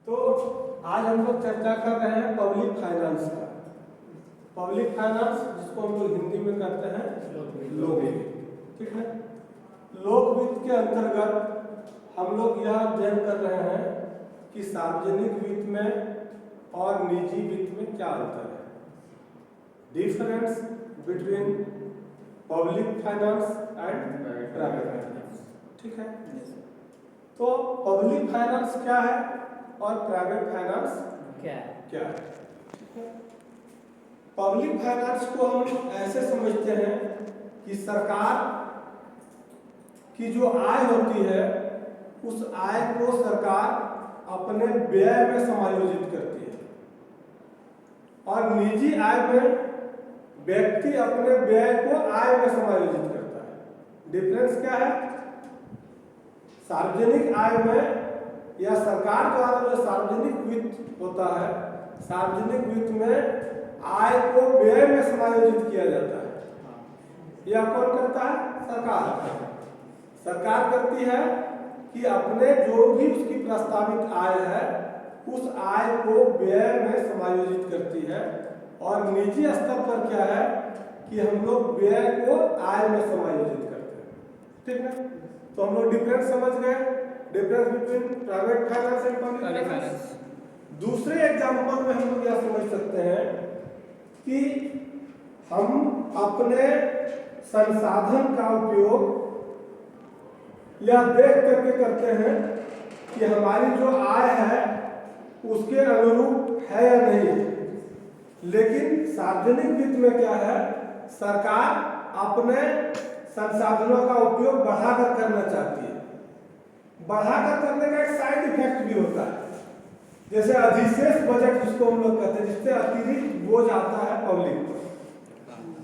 तो आज हम लोग चर्चा कर रहे हैं पब्लिक फाइनेंस का। पब्लिक फाइनेंस जिसको हम लोग हिंदी में कहते हैं लोकवित्त, ठीक है। लोकवित्त के अंतर्गत हम लोग यह अध्ययन कर रहे हैं कि सार्वजनिक वित्त में और निजी वित्त में क्या अंतर है, difference between public finance and private finance, ठीक है। तो पब्लिक फाइनेंस क्या है और प्राइवेट फाइनेंस क्या है। पब्लिक फाइनेंस को हम ऐसे समझते हैं कि सरकार की जो आय होती है उस आय को सरकार अपने व्यय में समायोजित करती है और निजी आय में व्यक्ति अपने व्यय को आय में समायोजित करता है। डिफरेंस क्या है? सार्वजनिक आय में या सरकार द्वारा जो सार्वजनिक वित्त होता है, सार्वजनिक वित्त में आय को व्यय में समायोजित किया जाता है। यह कौन करता है? सरकार। सरकार करती है कि अपने जो भी उसकी प्रस्तावित आय है उस आय को व्यय में समायोजित करती है। और निजी स्तर पर क्या है कि हम लोग व्यय को आय में समायोजित करते हैं, ठीक है। तो हम लोग डिफरेंस समझ गए, difference between private finance and public finance. दूसरे एग्जांपल में हम लोग यह समझ सकते हैं कि हम अपने संसाधन का उपयोग यह देख करके करते हैं कि हमारी जो आय है उसके अनुरूप है या नहीं। लेकिन सार्वजनिक वित्त में क्या है, सरकार अपने संसाधनों का उपयोग बढ़ाकर करना चाहती है। बढ़ाकर करने का एक साइड इफेक्ट भी होता है, जैसे अधिशेष बजट जिसको हम लोग कहते हैं, जिससे अतिरिक्त बोझ आता है पब्लिक पर।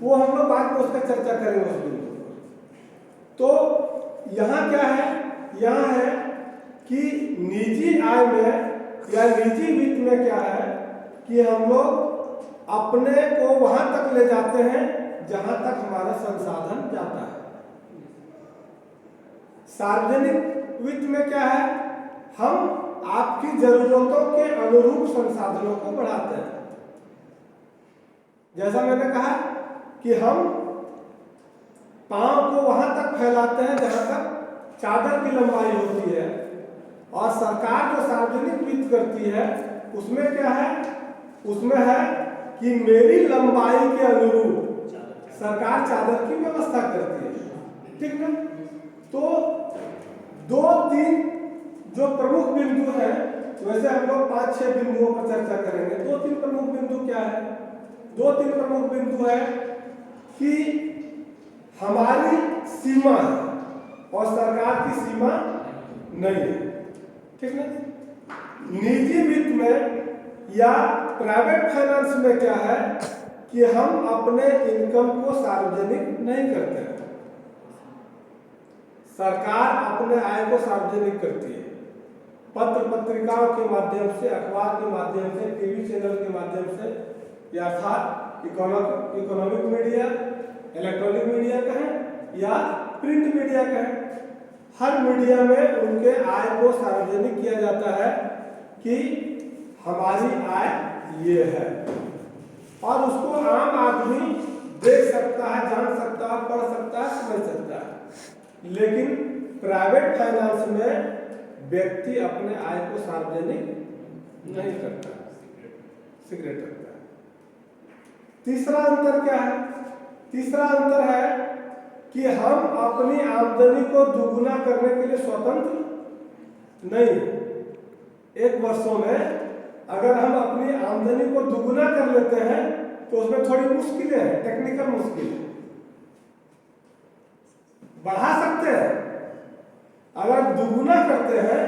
वो हम लोग बाद में उसका चर्चा करेंगे उस दिन। तो यहाँ क्या है, यहाँ है कि निजी आय में या निजी वित्त में क्या है कि हम लोग अपने को वहां तक ले जाते हैं जहां तक हमारा संसाधन जाता है। सार्वजनिक वित्त में क्या है, हम आपकी जरूरतों के अनुरूप संसाधनों को बढ़ाते हैं। जैसा मैंने कहा कि हम पांव को वहां तक फैलाते हैं जहां तक चादर की लंबाई होती है। और सरकार जो सार्वजनिक वित्त करती है उसमें क्या है, उसमें है कि मेरी लंबाई के अनुरूप सरकार चादर की व्यवस्था करती है, ठीक है। तो दो तीन जो प्रमुख बिंदु हैं, वैसे हम लोग 5-6 बिंदुओं पर चर्चा करेंगे। 2-3 प्रमुख बिंदु क्या है? 2-3 प्रमुख बिंदु है कि हमारी सीमा है और सरकार की सीमा नहीं है, ठीक है। निजी वित्त में या प्राइवेट फाइनेंस में क्या है कि हम अपने इनकम को सार्वजनिक नहीं करते हैं। सरकार अपने आय को सार्वजनिक करती है, पत्र पत्रिकाओं के माध्यम से, अखबार के माध्यम से, टीवी चैनल के माध्यम से, या अर्थात इकोनॉमिक मीडिया, इलेक्ट्रॉनिक मीडिया कहें या प्रिंट मीडिया कहें, हर मीडिया में उनके आय को सार्वजनिक किया जाता है कि हमारी आय ये है। और उसको आम आदमी देख सकता है, जान सकता है, पढ़ सकता है, समझ सकता है। लेकिन प्राइवेट फाइनेंस में व्यक्ति अपने आय को सार्वजनिक नहीं करता, सीक्रेट रखता है। तीसरा अंतर क्या है? तीसरा अंतर है कि हम अपनी आमदनी को दुगुना करने के लिए स्वतंत्र नहीं। एक वर्षों में अगर हम अपनी आमदनी को दुगुना कर लेते हैं तो उसमें थोड़ी मुश्किलें हैं, टेक्निकल मुश्किलें। बढ़ा सकते हैं, अगर दुगुना करते हैं,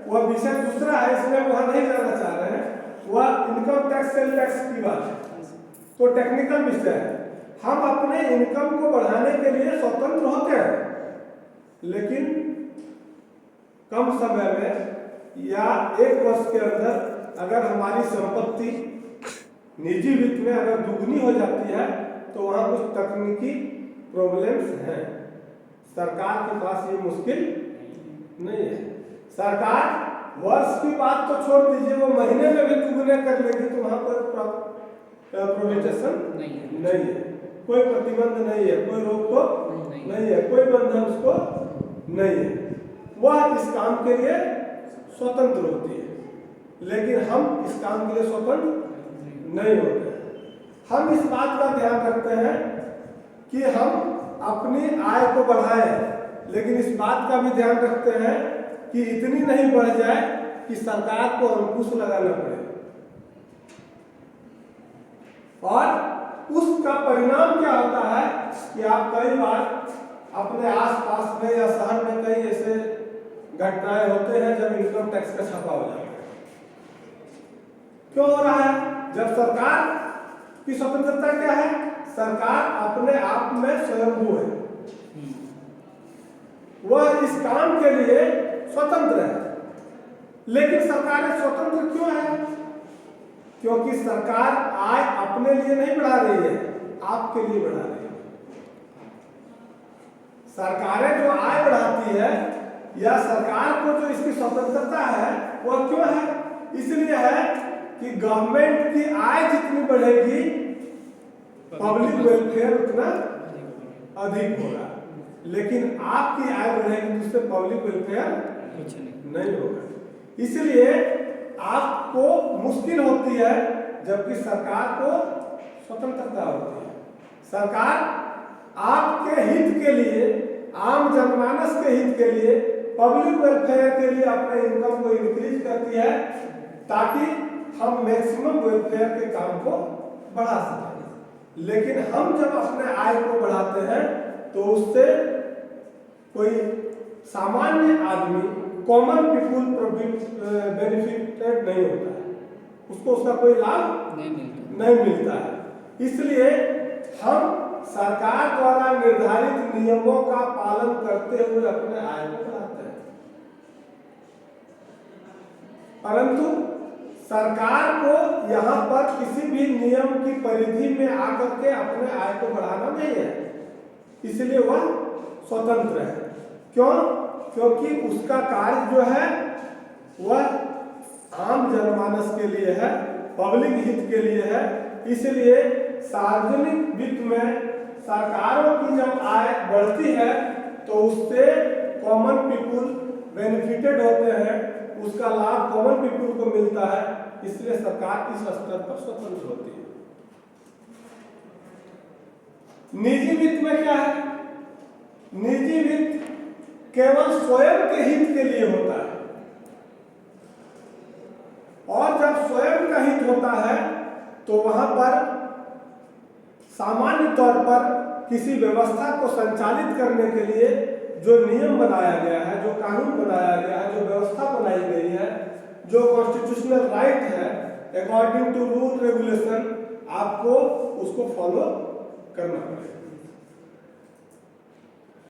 वह विषय दूसरा है, इसमें वहां नहीं जाना चाह रहे हैं। वह इनकम टैक्स, सेल टैक्स की बात है, तो टेक्निकल विषय है। हम अपने इनकम को बढ़ाने के लिए स्वतंत्र होते हैं, लेकिन कम समय में या एक वर्ष के अंदर अगर हमारी संपत्ति निजी वित्त में अगर दुगनी हो जाती है तो वहां कुछ तकनीकी प्रॉब्लम्स हैं। सरकार के पास ये मुश्किल नहीं है। सरकार वर्ष की बात तो छोड़ दीजिए, वो महीने में भी दुगने कर लेगी तो वहां कोई प्रोहिबिशन नहीं है, कोई प्रतिबंध नहीं है, कोई रोक टोक नहीं है, कोई बंधन उसको नहीं है, वह इस काम के लिए स्वतंत्र होती है। लेकिन हम इस काम के लिए स्वतंत्र नहीं होते। हम इस बात का ध्यान रखते हैं कि हम अपनी आय को बढ़ाएं, लेकिन इस बात का भी ध्यान रखते हैं कि इतनी नहीं बढ़ जाए कि सरकार को अंकुश लगाना पड़े, और उसका परिणाम क्या होता है कि आप कई बार अपने आसपास में या शहर में कई ऐसे घटनाएं होते हैं जब इनकम टैक्स का छापा हो जाता है। क्यों हो रहा है? जब सरकार की स्वतंत्रता क्या है? सरकार अपने आप में स्वयंभू है, वह इस काम के लिए स्वतंत्र है। लेकिन सरकारें स्वतंत्र क्यों है? क्योंकि सरकार आय अपने लिए नहीं बढ़ा रही है, आपके लिए बढ़ा रही है। सरकारें जो आय बढ़ाती है या सरकार को जो इसकी स्वतंत्रता है वह क्यों है? इसलिए है कि गवर्नमेंट की आय जितनी बढ़ेगी पब्लिक वेलफेयर उतना अधिक होगा, लेकिन आपकी आय बढ़ेगी तो उससे पब्लिक वेलफेयर कुछ नहीं होगा। इसलिए आपको मुश्किल होती है जबकि सरकार को स्वतंत्रता होती है। सरकार आपके हित के लिए, आम जनमानस के हित के लिए, पब्लिक वेलफेयर के लिए अपने इनकम को इंक्रीज करती है ताकि हम मैक्सिमम वेलफेयर के काम को बढ़ा सकें। लेकिन हम जब अपने आय को बढ़ाते हैं तो उससे कोई सामान्य आदमी, कॉमन पीपुल बेनिफिटेड नहीं होता है, उसको उसका कोई लाभ नहीं मिलता है। इसलिए हम सरकार द्वारा निर्धारित नियमों का पालन करते हुए अपने आय को बढ़ाते हैं, परंतु सरकार को यहाँ पर किसी भी नियम की परिधि में आकर के अपने आय को बढ़ाना नहीं है, इसलिए वह स्वतंत्र है। क्यों? क्योंकि उसका कार्य जो है वह आम जनमानस के लिए है, पब्लिक हित के लिए है। इसलिए सार्वजनिक वित्त में सरकारों की जब आय बढ़ती है तो उससे कॉमन पीपुल बेनिफिटेड होते हैं, उसका लाभ कॉमन पीपुल को मिलता है, इसलिए सरकार इस स्तर पर स्वतंत्र होती है। निजी वित्त में क्या है? निजी वित्त केवल स्वयं के हित के लिए होता है, और जब स्वयं का हित होता है तो वहां पर सामान्य तौर पर किसी व्यवस्था को संचालित करने के लिए जो नियम बनाया गया है, जो कानून बनाया गया है, जो व्यवस्था बनाई गई है, जो कॉन्स्टिट्यूशनल राइट है, अकॉर्डिंग टू रूल रेगुलेशन, आपको उसको फॉलो करना पड़ेगा।